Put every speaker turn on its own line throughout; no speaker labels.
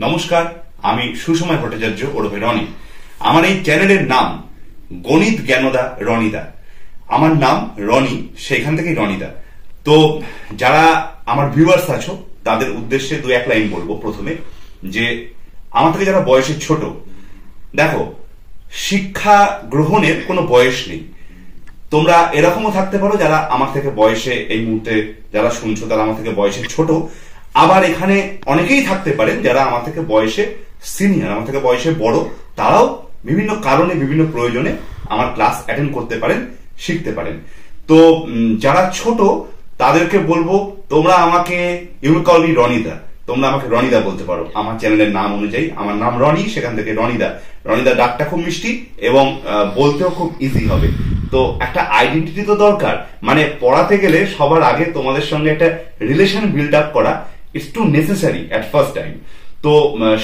নমস্কার, আমি সুসময় ভট্টাচার্য ওরফে রনি। আমার এই চ্যানেলের নাম গণিত জ্ঞানদা রনিদা। আমার নাম রনি, সেখান থেকেই রনিদা। তো যারা আমার ভিউয়ার্স আছো তাদের উদ্দেশ্যে দু এক লাইন বলবো। প্রথমে যে আমার থেকে যারা বয়সে ছোট, দেখো, শিক্ষা গ্রহণের কোনো বয়স নেই। তোমরা এরকমও থাকতে পারো যারা আমার থেকে বয়সে, এই মুহূর্তে যারা শুনছো তারা আমার থেকে বয়সে ছোট। আবার এখানে অনেকেই থাকতে পারেন যারা আমার থেকে বয়সে সিনিয়র, আমার থেকে বয়সে বড়। তারাও বিভিন্ন কারণে, বিভিন্ন প্রয়োজনে আমার ক্লাস অ্যাটেন্ড করতে পারেন, শিখতে পারেন। তো যারা ছোট তাদেরকে বলবো, তোমরা আমাকে ইউ কল মি রনিদা, তোমরা আমাকে রনিদা বলতে পারো। আমার চ্যানেলের নাম অনুযায়ী আমার নাম রনি, সেখান থেকে রনিদা। রনিদা ডাকটা খুব মিষ্টি এবং বলতেও খুব ইজি হবে। তো একটা আইডেন্টিটি তো দরকার, মানে পড়াতে গেলে সবার আগে তোমাদের সঙ্গে একটা রিলেশন বিল্ড আপ করা it's too necessary at first time. তো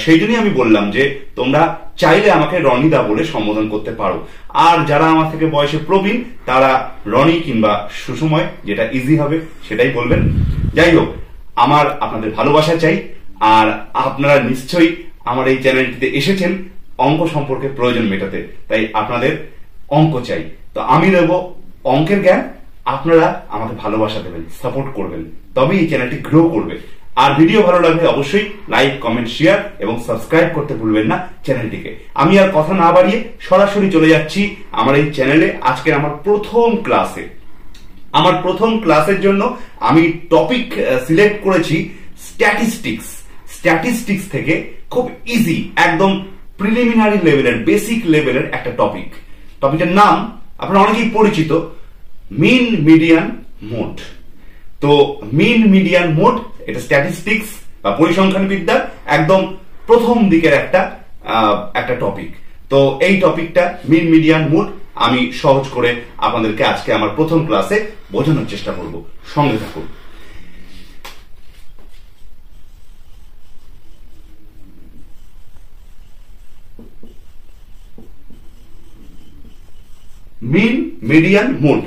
সেই জন্যই আমি বললাম যে তোমরা চাইলে আমাকে রনিদা বলে সম্বোধন করতে পারো। আর যারা আমার থেকে বয়সে প্রবীণ তারা রনি কিংবা সুসময়, যেটা ইজি হবে সেটাই বলবেন। যাই হোক, আমার আপনাদের ভালোবাসা চাই। আর আপনারা নিশ্চয়ই আমার এই চ্যানেলটিতে এসেছেন অঙ্ক সম্পর্কে প্রয়োজন মেটাতে, তাই আপনাদের অঙ্ক চাই। তো আমি নেব অঙ্কের জ্ঞান, আপনারা আমাকে ভালোবাসা দেবেন, সাপোর্ট করবেন, তবেই এই চ্যানেলটি গ্রো করবে। আর ভিডিও ভালো লাগলে অবশ্যই লাইক, কমেন্ট, শেয়ার এবং সাবস্ক্রাইব করতে ভুলবেন না চ্যানেলটিকে। আমি আর কথা না বাড়িয়ে সরাসরি চলে যাচ্ছি আমার এই চ্যানেলে আজকের আমার প্রথম ক্লাসে। আমার প্রথম ক্লাসের জন্য আমি টপিক সিলেক্ট করেছি স্ট্যাটিস্টিক্স। স্ট্যাটিস্টিক্স থেকে খুব ইজি, একদম প্রিলিমিনারি লেভেলের, বেসিক লেভেলের একটা টপিক। টপিকের নাম আপনারা অনেকেই পরিচিত, মিন মিডিয়ান মোড। তো মিন মিডিয়ান মোড, এটা স্ট্যাটিস্টিক্স বা পরিসংখ্যান বিদ্যার একদম প্রথম দিকের একটা টপিক। তো এই টপিকটা মিন মিডিয়ান মোড আমি সহজ করে আপনাদেরকে আজকে আমার প্রথম ক্লাসে বোঝানোর চেষ্টা করব। সঙ্গে থাকুন। মিন মিডিয়ান মোড,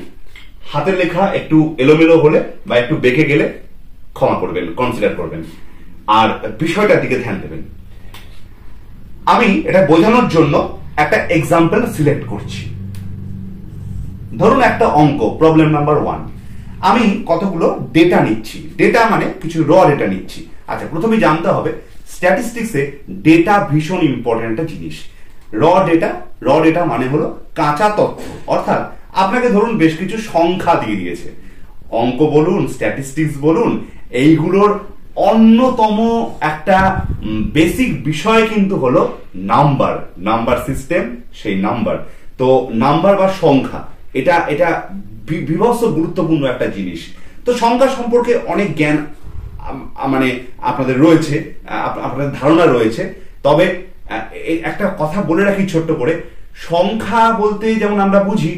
হাতের লেখা একটু এলোমেলো হলে বা একটু বেঁকে গেলে ক্ষমা করবেন, কনসিডার করবেন, আর বিষয়টার দিকে ধ্যান দেবেন। আমি এটা বোঝানোর জন্য একটা এক্সাম্পল সিলেক্ট করছি। ধরুন একটা অঙ্ক, প্রবলেম নাম্বার 1। আমি কতগুলো ডেটা নিচ্ছি, ডেটা মানে কিছু র ডেটা নিচ্ছি। আচ্ছা, প্রথমে জানতে হবে স্ট্যাটিস্টিক্সে ডেটা ভীষণ ইম্পর্টেন্ট একটা জিনিস। র ডেটা মানে হলো কাঁচা তথ্য। অর্থাৎ আপনাকে ধরুন বেশ কিছু সংখ্যা দিয়ে দিয়েছে, অঙ্ক বলুন, স্ট্যাটিস্টিক্স বলুন, এইগুলোর অন্যতম একটা বেসিক বিষয় কিন্তু হলো নাম্বার সিস্টেম। সেই নাম্বার, তো নাম্বার বা সংখ্যা, এটা বিভৎস গুরুত্বপূর্ণ একটা জিনিস। তো সংখ্যা সম্পর্কে অনেক জ্ঞান মানে আপনাদের রয়েছে, আপনাদের ধারণা রয়েছে। তবে একটা কথা বলে রাখি ছোট্ট করে, সংখ্যা বলতে যেমন আমরা বুঝি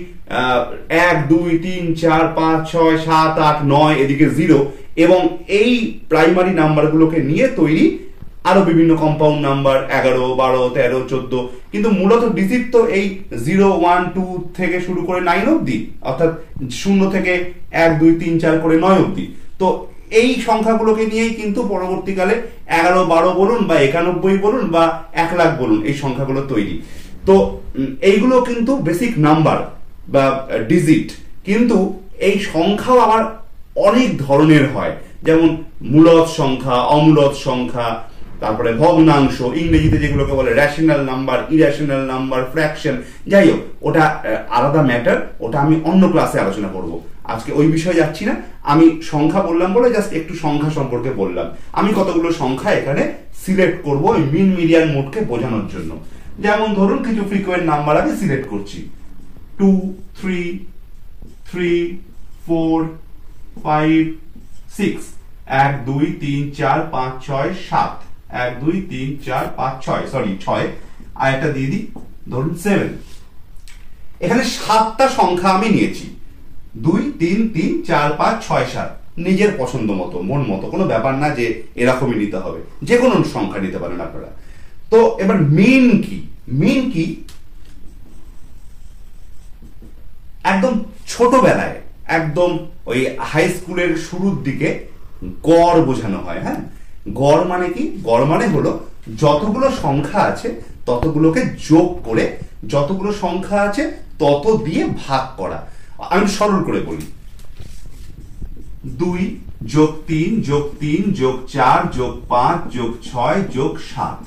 1 2 3 4 5 6 7 8 9, এদিকে 0, এবং এই প্রাইমারি নাম্বারগুলোকে নিয়ে তৈরি আরো বিভিন্ন কম্পাউন্ড নাম্বার 11 12 13 14। কিন্তু মূলত ডিজিট তো এই 0 1 2 থেকে শুরু করে 9 অব্দি, অর্থাৎ 0 থেকে 1 2 3 4 করে 9 অব্দি। তো এই সংখ্যাগুলোকে নিয়েই কিন্তু পরবর্তীকালে 11 12 বলুন বা 91 বলুন বা 1 লাখ বলুন, এই সংখ্যাগুলো তৈরি। তো এইগুলো কিন্তু বেসিক নাম্বার বা ডিজিট। কিন্তু এই সংখ্যাও আবার অনেক ধরনের হয়, যেমন মূলদ সংখ্যা, অমূলদ সংখ্যা, তারপরে ভগ্নাংশ, ইংরেজিতে যেগুলোকে বলে rational number, irrational number, fraction. যাই হোক, ওটা আলাদা ম্যাটার, ওটা আমি অন্য ক্লাসে আলোচনা করব। আজকে ওই বিষয়ে যাচ্ছি না। আমি সংখ্যা বললাম বলে জাস্ট একটু সংখ্যা সম্পর্কে বললাম। আমি কতগুলো সংখ্যা এখানে সিলেক্ট করব ওই মিন মিডিয়ান মোডকে বোঝানোর জন্য। যেমন ধরুন কিছু ফ্রিকোয়েন্ট নাম্বার আমি সিলেক্ট করছি, 2 3 3 4 5 6, 1 2 3 4 5 6 7, 1 2 3 4 5 6, সরি 6, আর একটা দিয়ে দিই ধরুন 7। এখানে 7টা সংখ্যা আমি নিয়েছি, 2 3 3 4 5 6 7, নিজের পছন্দ মতো, মন মতো, কোনো ব্যাপার না যে এরকমই নিতে হবে, যে কোনো সংখ্যা নিতে পারেন আপনারা। তো এবার মিন কি একদম ছোটবেলায়, একদম ওই হাই স্কুলের শুরুর দিকে গড় বোঝানো হয়। হ্যাঁ, গড় মানে কি? গড় মানে হলো যতগুলো সংখ্যা আছে ততগুলোকে যোগ করে যতগুলো সংখ্যা আছে তত দিয়ে ভাগ করা। আমি সরল করে বলি, 2 যোগ 3 যোগ 3 যোগ 4 যোগ 5 যোগ 6 যোগ 7,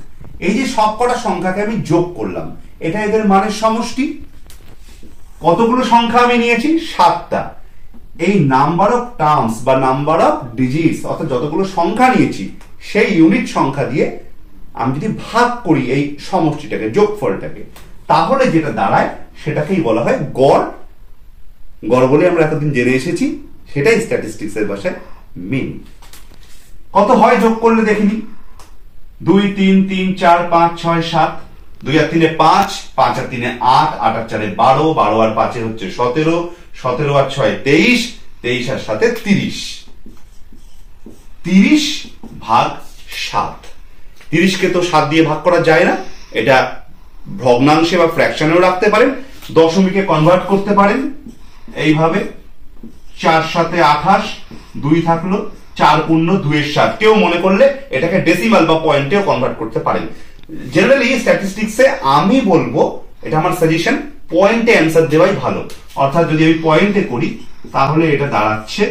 এই যে সব কটা সংখ্যাকে আমি যোগ করলাম, এটা এদের মানের সমষ্টি। কতগুলো সংখ্যা আমি নিয়েছি? 7টা। এই নাম্বার অফ টার্মস বা নাম্বার অফ ডিজিটস, অর্থাৎ যতগুলো সংখ্যা নিয়েছি সেই ইউনিট সংখ্যা দিয়ে আমি যদি ভাগ করি এই সমষ্টিটাকে, যোগফলটাকে, তাহলে যেটা দাঁড়ায় সেটাকেই বলা হয় গড়। গড় বলে আমরা এতদিন জেনে এসেছি, সেটাই স্ট্যাটিস্টিক্সের ভাষায় মিন। কত হয় যোগ করলে দেখিনি? 2 3 3 4 5 6 7, 2 আর 3 5, 5 আর 3 8, 8 আর 4 12, 12 আর 5 হচ্ছে 17, 17 আর 6 23, 23 আর 7 30, 30 ভাগ 7। 30 কে তো 7 দিয়ে ভাগ করা যায় না, এটা ভগ্নাংশে বা ফ্র্যাকশনেও রাখতে পারেন, দশমিকে কনভার্ট করতে পারেন এইভাবে। 4 7 28, 2 থাকলো, 4 পূর্ণ 2 এর 7। কেউ মনে করলে এটাকে ডেসিমাল বা পয়েন্টেও কনভার্ট করতে পারেন। জেনারেলি স্ট্যাটিস্টিক্সে আমি বলবো, এটা আমার সাজেশন, পয়েন্টে অ্যান্সার দেওয়াই ভালো। অর্থাৎ যদি আমি পয়েন্টে করি তাহলে এটা দাঁড়াচ্ছে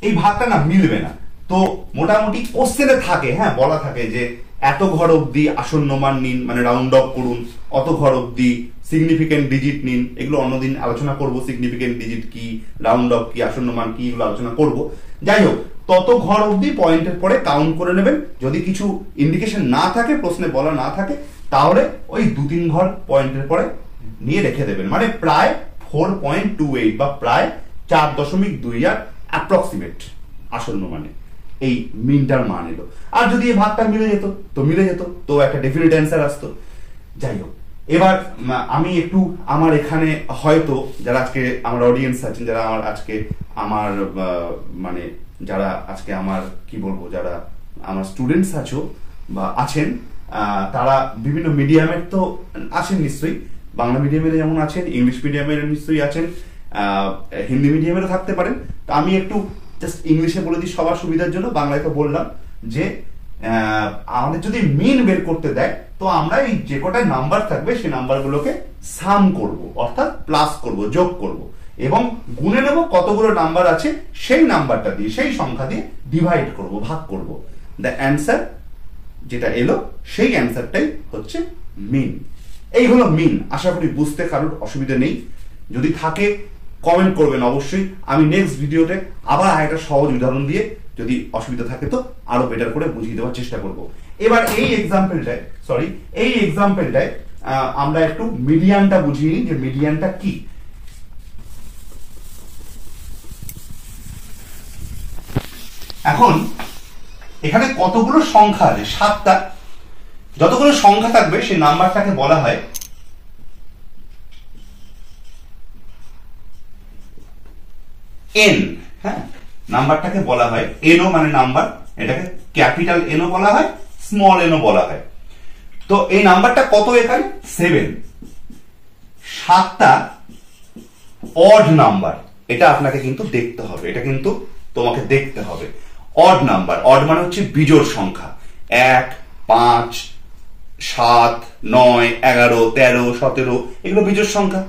এই ভাগটা না মিলবে না। তো মোটামুটি কোশ্চেনে থাকে, হ্যাঁ বলা থাকে যে এত ঘর অবধি আসন্ন মান নিন, মানে রাউন্ড অফ করুন, অত ঘর অবধি সিগনিফিকেন্ট ডিজিট নিন। এগুলো অন্যদিন আলোচনা করব, সিগনিফিকেন্ট ডিজিট কি, রাউন্ড অফ কি, আসন্ন মান কি, এগুলো আলোচনা করব। যাই হোক, তত ঘর অবধি পয়েন্টের পরে কাউন্ট করে নেবেন। যদি কিছু ইন্ডিকেশন না থাকে, প্রশ্নে বলা না থাকে, তাহলে ওই 2-3 ঘর পয়েন্টের পরে নিয়ে রেখে দেবেন। মানে প্রায় 4.28 বা প্রায় 4.28 অ্যাপ্রক্সিমেট আসন্ন মানে এই মিনটার মান এলো। আর যদি এই ভাগটা মিলে যেত তো মিলে যেত, তো একটা ডেফিনিট অ্যান্সার আসতো। যাই হোক, এবার আমি একটু আমার এখানে হয়তো যারা আজকে আমার অডিয়েন্স আছেন, যারা আমার আজকে আমার মানে যারা আজকে আমার কি বলবো, যারা আমার স্টুডেন্টস আছো বা আছেন, তারা বিভিন্ন মিডিয়ামের তো আছেন নিশ্চয়ই। বাংলা মিডিয়ামের যেমন আছেন, ইংলিশ মিডিয়ামের নিশ্চয়ই আছেন, হিন্দি মিডিয়ামেরও থাকতে পারেন। তো আমি একটু জাস্ট ইংলিশে বলে দিই সবার সুবিধার জন্য, বাংলায় তো বললাম যে আমাদের যদি মিন বের করতে দেয় তো আমরা এই যে কটা নাম্বার থাকবে সেই নাম্বারগুলোকে সাম করব, অর্থাৎ প্লাস করব, যোগ করব, এবং গুণে নেব কতগুলো নাম্বার আছে সেই নাম্বারটা দিয়ে, সেই সংখ্যা দিয়ে ডিভাইড করব, ভাগ করব। দ্য অ্যান্সার যেটা এলো সেই অ্যান্সারটাই হচ্ছে মিন। এই হলো মিন। আশা করি বুঝতে কারোর অসুবিধা নেই। যদি থাকে কমেন্ট করবেন অবশ্যই। আমি নেক্সট ভিডিওতে আবার একটা সহজ উদাহরণ দিয়ে যদি অসুবিধা থাকে তো আরো বেটার করে বুঝিয়ে দেওয়ার চেষ্টা করব। এবার এই এক্সাম্পলটায় আমরা একটু মিডিয়ানটা বুঝিয়ে নিই, যে মিডিয়ানটা কি। এখন এখানে কতগুলো সংখ্যা আছে? 7টা। যতগুলো সংখ্যা থাকবে সেই নাম্বারটাকে বলা হয় এন। হ্যাঁ, নাম্বারটাকে বলা হয় এনও, মানে নাম্বার। এটাকে ক্যাপিটাল এনও বলা হয়, স্মল এনও বলা হয়। তো এই নাম্বারটা কত এখানে? 7। 7টা অড নাম্বার, এটা আপনাকে কিন্তু দেখতে হবে, এটা কিন্তু তোমাকে দেখতে হবে। অড নাম্বার, অড মানে হচ্ছে বিজোড় সংখ্যা। 1 5 7 9 11 13 17 এগুলো বিজোড় সংখ্যা,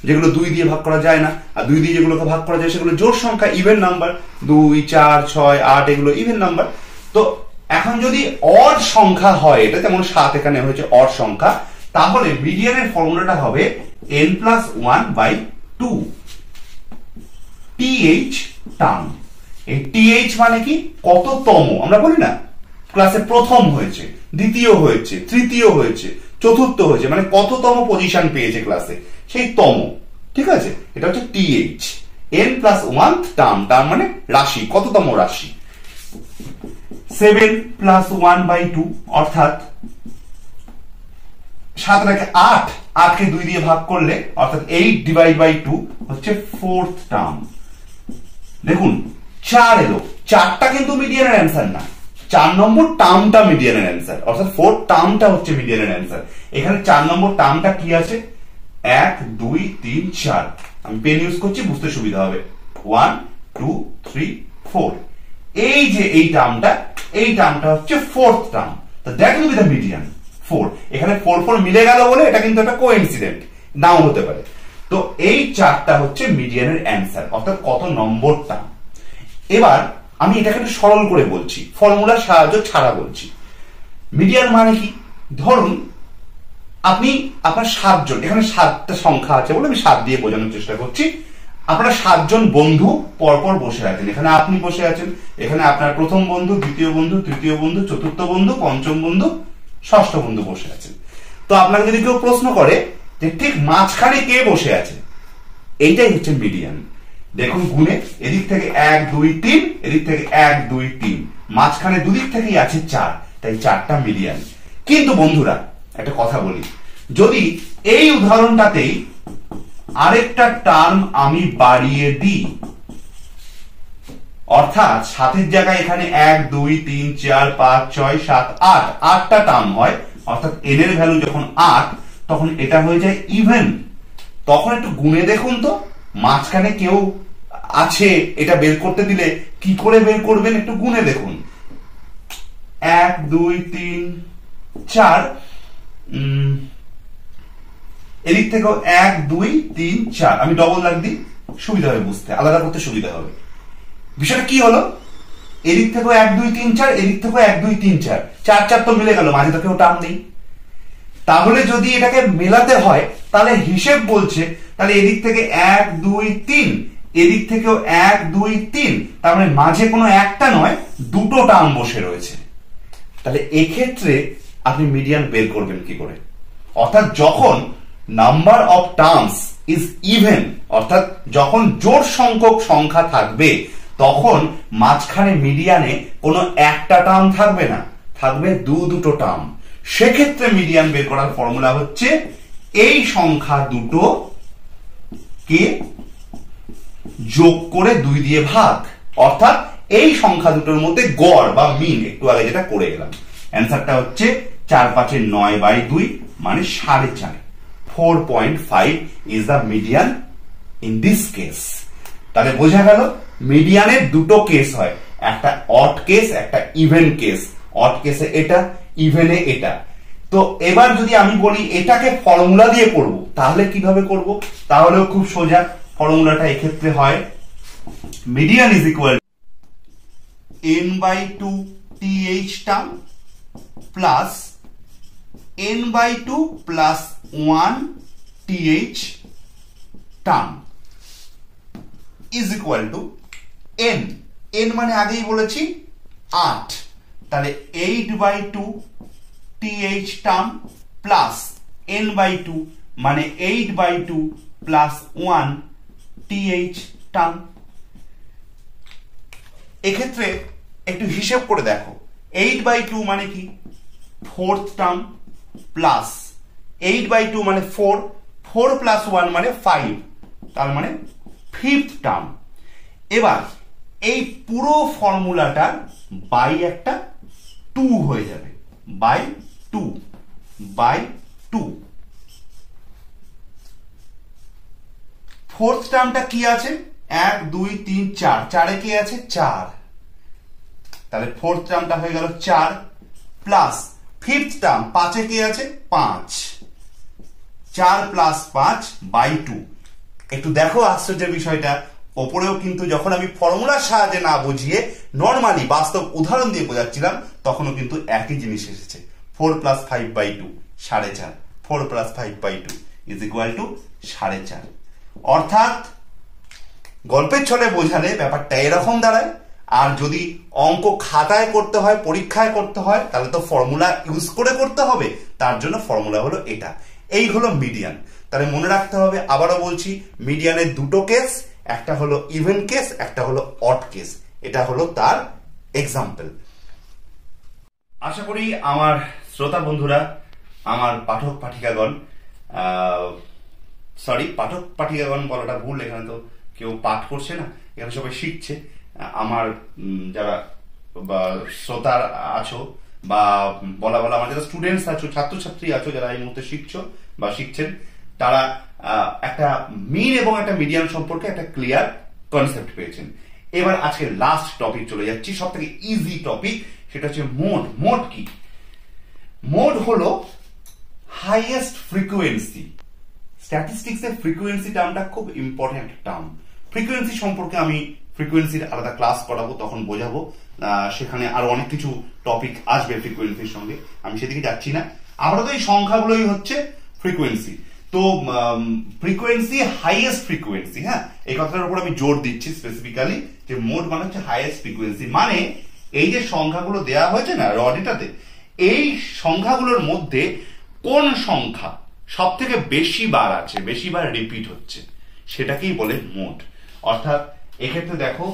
যেগুলো 2 দিয়ে ভাগ করা যায় না। আর 2 দিয়ে যেগুলোকে ভাগ করা যায় সেগুলো জোড় সংখ্যা, ইভেন নাম্বার। 2 4 6 8 এগুলো ইভেন নাম্বার। তো এখন যদি অড সংখ্যা হয়, এটা যেমন 7 এখানে হয়েছে অড সংখ্যা, তাহলে মিডিয়ানের ফর্মুলাটা হবে n+1/2 th টার্ম। এই th মানে কি? কততম। আমরা বলি না ক্লাসে প্রথম হয়েছে, দ্বিতীয় হয়েছে, তৃতীয় হয়েছে, চতুর্থ হয়েছে, মানে কততম পজিশন পেয়েছে ক্লাসে, সেই তম। ঠিক আছে, এটা হচ্ছে th। n+1 টার্ম, টার্ম মানে রাশি, কততম রাশি। 7+1/2 অর্থাৎ 7 রেখে 8, 8 কে 2 দিয়ে ভাগ করলে অর্থাৎ 8/2 হচ্ছে 4th টার্ম। দেখুন 4 এলো, 4টা কিন্তু মিডিয়ানের অ্যান্সার না, 4 নম্বর টার্মটা মিডিয়ানের অ্যান্সার, অর্থাৎ 4 টার্মটা হচ্ছে মিডিয়ানের অ্যান্সার। এখানে 4 নম্বর টার্মটা কি আছে, 1 2 3 4, আমি পেন ইউজ করছি বুঝতে সুবিধা হবে, 1 2 3 4, এই যে এই টার্মটা হচ্ছে ফোর্থ টার্ম, তো that will be the median 4। এখানে 4 4 মিলে গেল বলে এটা কিন্তু একটা কোইন্সিডেন্ট, নাও হতে পারে। তো এই 4টা হচ্ছে মিডিয়ানের অ্যান্সার, অর্থাৎ কত নম্বর টার্ম। এবার আমি এটাকে একটু সরল করে বলছি, ফর্মুলার সাহায্য ছাড়া বলছি। মিডিয়ান মানে কি, ধরুন আপনি আপনার 7 জন, এখানে 7টা সংখ্যা আছে বলে আমি 7 দিয়ে বোঝানোর চেষ্টা করছি। আপনারা 7 জন বন্ধু পরপর বসে আছেন, এখানে আপনি বসে আছেন, এখানে আপনার প্রথম বন্ধু, দ্বিতীয় বন্ধু, তৃতীয় বন্ধু, চতুর্থ বন্ধু, পঞ্চম বন্ধু, ষষ্ঠ বন্ধু বসে আছেন। তো আপনাকে যদি কেউ প্রশ্ন করে যে ঠিক মাঝখানে কে বসে আছে, এইটাই হচ্ছে মিডিয়ান। দেখুন গুণে, এদিক থেকে 1 2 3, এদিক থেকে 1 2 3, মাঝখানে দুদিক থেকেই আছে 4, তাই 4টা মিডিয়ান। কিন্তু বন্ধুরা একটা কথা বলি, যদি এই উদাহরণটাতেই আরেকটা টার্ম আমি বাড়িয়ে দিই, অর্থাৎ 7 জায়গায় এখানে 1 2 3 4 5 6 7 8, 8টা টার্ম হয়, অর্থাৎ n এর ভ্যালু যখন 8 তখন এটা হয়ে যায় ইভেন। তখন একটু গুণে দেখুন তো মাঝখানে কেউ আছে, এটা বের করতে দিলে কি করে বের করবেন, একটু গুণে দেখুন, 1 2 3 4, এদিক থেকেও 1 2 3 4, আমি ডবল লাগ দিই, সুবিধা হবে বুঝতে, আলাদা করতে সুবিধা হবে। বিষয়টা কি হলো, এদিক থেকেও 1 2 3 4, এদিক থেকেও 1 2 3 4, 4 4 তো মিলে গেল, মাঝে তো কেউ টার্ম নেই। তাহলে যদি এটাকে মেলাতে হয় তাহলে হিসেব বলছে, তাহলে এদিক থেকে 1 2 3, এদিক থেকেও 1 2 3, তার মানে মাঝে কোনো একটা নয়, দুটো টার্ম বসে রয়েছে। তাহলে এক্ষেত্রে আপনি মিডিয়ান বের করবেন কি করে, অর্থাৎ যখন number of terms is even, অর্থাৎ যখন জোড় সংখ্যক সংখ্যা থাকবে তখন মাঝখানে মিডিয়ানে কোনো একটা টার্ম থাকবে না, থাকবে দুটো টার্ম। সেক্ষেত্রে মিডিয়ান বের করার ফর্মুলা হচ্ছে এই সংখ্যা দুটো কে যোগ করে 2 দিয়ে ভাগ, অর্থাৎ এই সংখ্যা দুটোর মধ্যে গড় বা মিন, একটু আগে যেটা করে গেলাম। অ্যান্সারটা হচ্ছে 4 5 9/2 মানে 4.5, 4.5 is the median in this case. তাহলে বোঝা গেল মিডিয়ানের দুটো কেস হয়, একটা অড কেস, একটা ইভেন কেস। অড কেসে এটা, ইভেনে এটা। তো এবার যদি আমি বলি এটাকে ফর্মুলা দিয়ে করব, তাহলে কিভাবে করব, তাহলেও খুব সোজা। ফর্মুলাটা এক্ষেত্রে হয় median is equal n/2 th term plus n/2 plus 1 th term is equal to n। n মানে আগেই বলেছি 8, তাহলে 8/2 th টার্ম প্লাস n/2 মানে 8/2 প্লাস 1 th টার্ম। এক্ষেত্রে একটু হিসেব করে দেখো, 8/2 মানে কি, ফোর্থ টার্ম প্লাস 8/2 মানে 4, 4 প্লাস 1 মানে 5, তার মানে ফিফথ টার্ম। এবার এই পুরো ফর্মুলাটার বাই একটা 2 হয়ে যাবে, বাই 2 ফোর্থ টার্মটা কি আছে, 1 2 3 4, 4 কে আছে 4, তাহলে ফোর্থ টার্মটা হয়ে গেল 4 প্লাস ফিফথ টার্ম 5 কে আছে 5, 4 প্লাস 5 বাই 2। একটু দেখো আশ্চর্যের বিষয়টা, ওপরেও কিন্তু যখন আমি ফর্মুলার সাহায্যে না বুঝিয়ে নর্মালি বাস্তব উদাহরণ দিয়ে বোঝাচ্ছিলাম তখনও কিন্তু একই জিনিস এসেছে, 4 plus 5/2 4.5, 4 plus 5/2 is equal to 4.5। অর্থাৎ গল্পের ছলে বোঝালে ব্যাপারটা এরকম দাঁড়ায়। আর যদি অঙ্ক খাতায় করতে হয়, পরীক্ষায় করতে হয়, তাহলে তো ফর্মুলা ইউজ করে করতে হবে, তার জন্য ফর্মুলা হলো এটা। এই হলো মিডিয়ান। তাহলে মনে রাখতে হবে, আবারও বলছি, মিডিয়ানের দুটো কেস, একটা হলো ইভেন কেস, একটা হলো অড কেস। এটা হলো তার এক্সাম্পল। আশা করি আমার শ্রোতা বন্ধুরা, আমার পাঠক পাঠিকাগণ, সরি পাঠক পাঠিকাগণ বলাটা ভুল, এখানে তো কেউ পাঠ করছে না, এখানে সবাই শিখছে। আমার যারা শ্রোতা আছো বা বলা আমার যারা স্টুডেন্টস আছো, ছাত্রছাত্রী আছো যারা এই মুহূর্তে শিখছো বা শিখছেন, তারা একটা মিন এবং একটা মিডিয়ান সম্পর্কে একটা ক্লিয়ার কনসেপ্ট পেয়েছেন। এবার আজকে লাস্ট টপিক চলে যাচ্ছি, সব থেকে ইজি টপিক, সেটা হচ্ছে মোড। মোড কি? মোড হলো হাইয়েস্ট ফ্রিকোয়েন্সি। স্ট্যাটিস্টিক্সে ফ্রিকোয়েন্সি টার্মটা খুব ইম্পর্টেন্ট টার্ম। ফ্রিকোয়েন্সি সম্পর্কে আমি ফ্রিকোয়েন্সির আলাদা ক্লাস করাবো, তখন বোঝাবো, সেখানে আরো অনেক কিছু টপিক আসবে ফ্রিকোয়েন্সির সঙ্গে, আমি সেদিকে যাচ্ছি না। আপাতত এই সংখ্যাগুলোই হচ্ছে ফ্রিকোয়েন্সি। তো ফ্রিকোয়েন্সি হাইয়েস্ট ফ্রিকোয়েন্সি, হ্যাঁ, এই কথাটার উপর আমি জোর দিচ্ছি স্পেসিফিক্যালি, যে মোড মানে হচ্ছে হাইয়েস্ট ফ্রিকোয়েন্সি। মানে এই যে সংখ্যাগুলো দেয়া হয়েছে না র ডেটাতে, এই সংখ্যাগুলোর মধ্যে কোন সংখ্যা সব থেকে বেশি বার আছে, বেশি বার রিপিট হচ্ছে, সেটাকেই বলে মোড। অর্থাৎ এক্ষেত্রে দেখো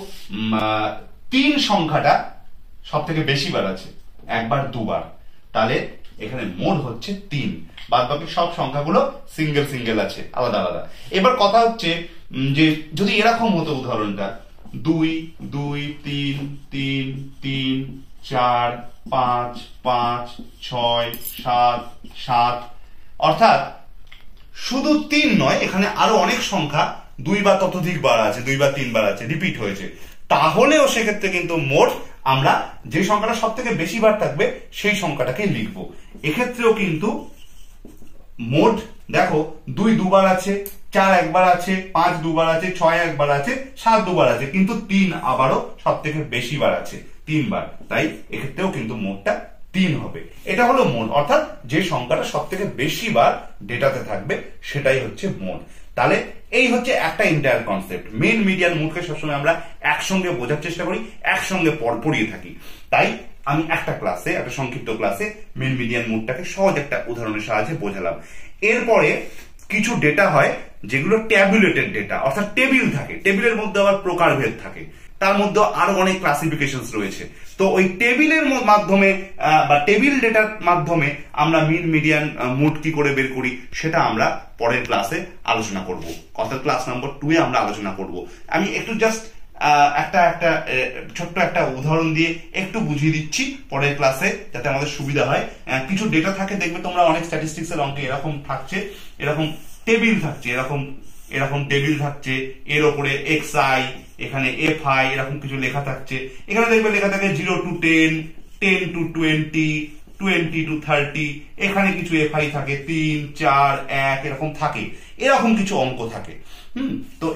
3 সংখ্যাটা সব থেকে বেশি বার আছে, একবার দুবার, তাহলে এখানে মোড হচ্ছে 3। বাদ বাকি সব সংখ্যাগুলো সিঙ্গেল সিঙ্গেল আছে, আলাদা আলাদা। এবার কথা হচ্ছে যে যদি এরকম হতো উদাহরণটা 2 2 3 3 3 4 5 5 6 7 7, অর্থাৎ শুধু 3 নয়, এখানে আরো অনেক সংখ্যা 2 বা ততোধিক বার আছে, 2 বা 3 বার আছে, রিপিট হয়েছে, তাহলেও সেক্ষেত্রে কিন্তু মোড আমরা যে সংখ্যাটা সব থেকে বেশি বার থাকবে সেই সংখ্যাটাকে লিখবো। এক্ষেত্রেও কিন্তু মোড দেখো 2 দুবার আছে, 4 একবার আছে, 5 দুবার আছে, 6 একবার আছে, 7 দুবার আছে, কিন্তু 3 আবারও সব থেকে বেশি বার আছে, 3 বার। তাই এক্ষেত্রেও কিন্তু মোডটা 3 হবে। এটা হলো মোড, অর্থাৎ যে সংখ্যাটা সব থেকে বেশি বার ডেটাতে থাকবে সেটাই হচ্ছে মোড। তাহলে এই হচ্ছে একটা এন্টায়ার কনসেপ্ট। মেন মিডিয়ান মোডকে সবসময় আমরা একসঙ্গে বোঝার চেষ্টা করি, একসঙ্গে পড়িয়ে থাকি। তাই আমি একটা ক্লাসে, একটা সংক্ষিপ্ত ক্লাসে মেন মিডিয়ান মোডটাকে সহজ একটা উদাহরণের সাহায্যে বোঝালাম। এরপরে কিছু ডেটা হয় যেগুলো ট্যাবুলেটেড ডেটা, অর্থাৎ টেবিল থাকে, টেবিলের মধ্যে আবার প্রকারভেদ থাকে, তার মধ্যে আরো অনেক ক্লাসিফিকেশন রয়েছে। তো ওই টেবিলের মাধ্যমে বা টেবিল ডেটার মাধ্যমে আমরা মিন মিডিয়ান মোড কি করে বের করি সেটা আমরা পরের ক্লাসে আলোচনা করব। অর্থাৎ ক্লাস নম্বর 2 এ আমরা আলোচনা করব। আমি একটু জাস্ট একটা ছোট্ট একটা উদাহরণ দিয়ে একটু বুঝিয়ে দিচ্ছি পরের ক্লাসে, যাতে আমাদের সুবিধা হয়। কিছু ডেটা থাকে, দেখবে তোমরা অনেক স্ট্যাটিস্টিক্স এর অঙ্কে এরকম থাকছে, এরকম টেবিল থাকছে, এরকম টেবিল থাকছে, এর ওপরে xi, এখানে fi, এরকম কিছু লেখা থাকছে। এখানে দেখবে লেখা থাকে 0 to 10, 10 to 20, 20 to 30, এখানে কিছু fi থাকে 3 4 1, এরকম থাকে, এরকম কিছু অঙ্ক থাকে। তো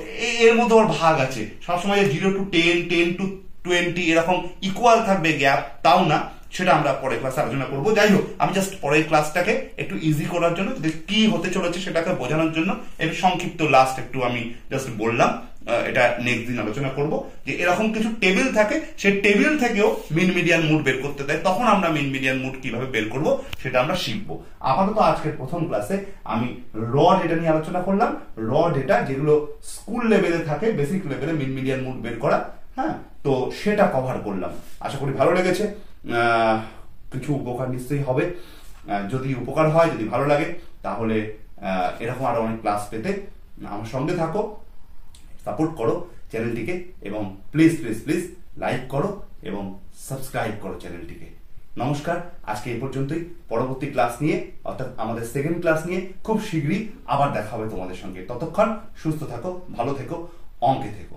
এর মধ্যে ওর ভাগ আছে, সবসময় 0 to 10, 10 to 20 এরকম ইকুয়াল থাকবে গ্যাপ, তাও না, সেটা আমরা পরের ক্লাসে আলোচনা করব। যাই হোক, আমি জাস্ট পরের ক্লাসটাকে একটু ইজি করার জন্য, কি হতে চলেছে সেটাকে বোঝানোর জন্য একটু সংক্ষিপ্ত লাস্ট একটু আমি জাস্ট বললাম। এটা নেক্সট দিন আলোচনা করব যে এরকম কিছু টেবিল থাকে, সেই টেবিল থেকেও মিন মিডিয়ান মোড বের করতে দেয়, তখন আমরা মিন মিডিয়ান মোড কিভাবে বের করব সেটা আমরা শিখবো। আপাতত আজকের প্রথম ক্লাসে আমি র ডেটা নিয়ে আলোচনা করলাম। র ডেটা যেগুলো স্কুল লেভেলে থাকে, বেসিক লেভেলে মিন মিডিয়ান মোড বের করা, হ্যাঁ, তো সেটা কভার করলাম। আশা করি ভালো লেগেছে, কিছু উপকার নিশ্চয়ই হবে। যদি উপকার হয়, যদি ভালো লাগে, তাহলে এরকম আরো অনেক ক্লাস পেতে আমার সঙ্গে থাকো, সাপোর্ট করো চ্যানেলটিকে, এবং প্লিজ প্লিজ প্লিজ লাইক করো এবং সাবস্ক্রাইব করো চ্যানেলটিকে। নমস্কার, আজকে এই পর্যন্তই। পরবর্তী ক্লাস নিয়ে, অর্থাৎ আমাদের সেকেন্ড ক্লাস নিয়ে খুব শীঘ্রই আবার দেখা হবে তোমাদের সঙ্গে। ততক্ষণ সুস্থ থাকো, ভালো থেকো, অঙ্কে থেকো।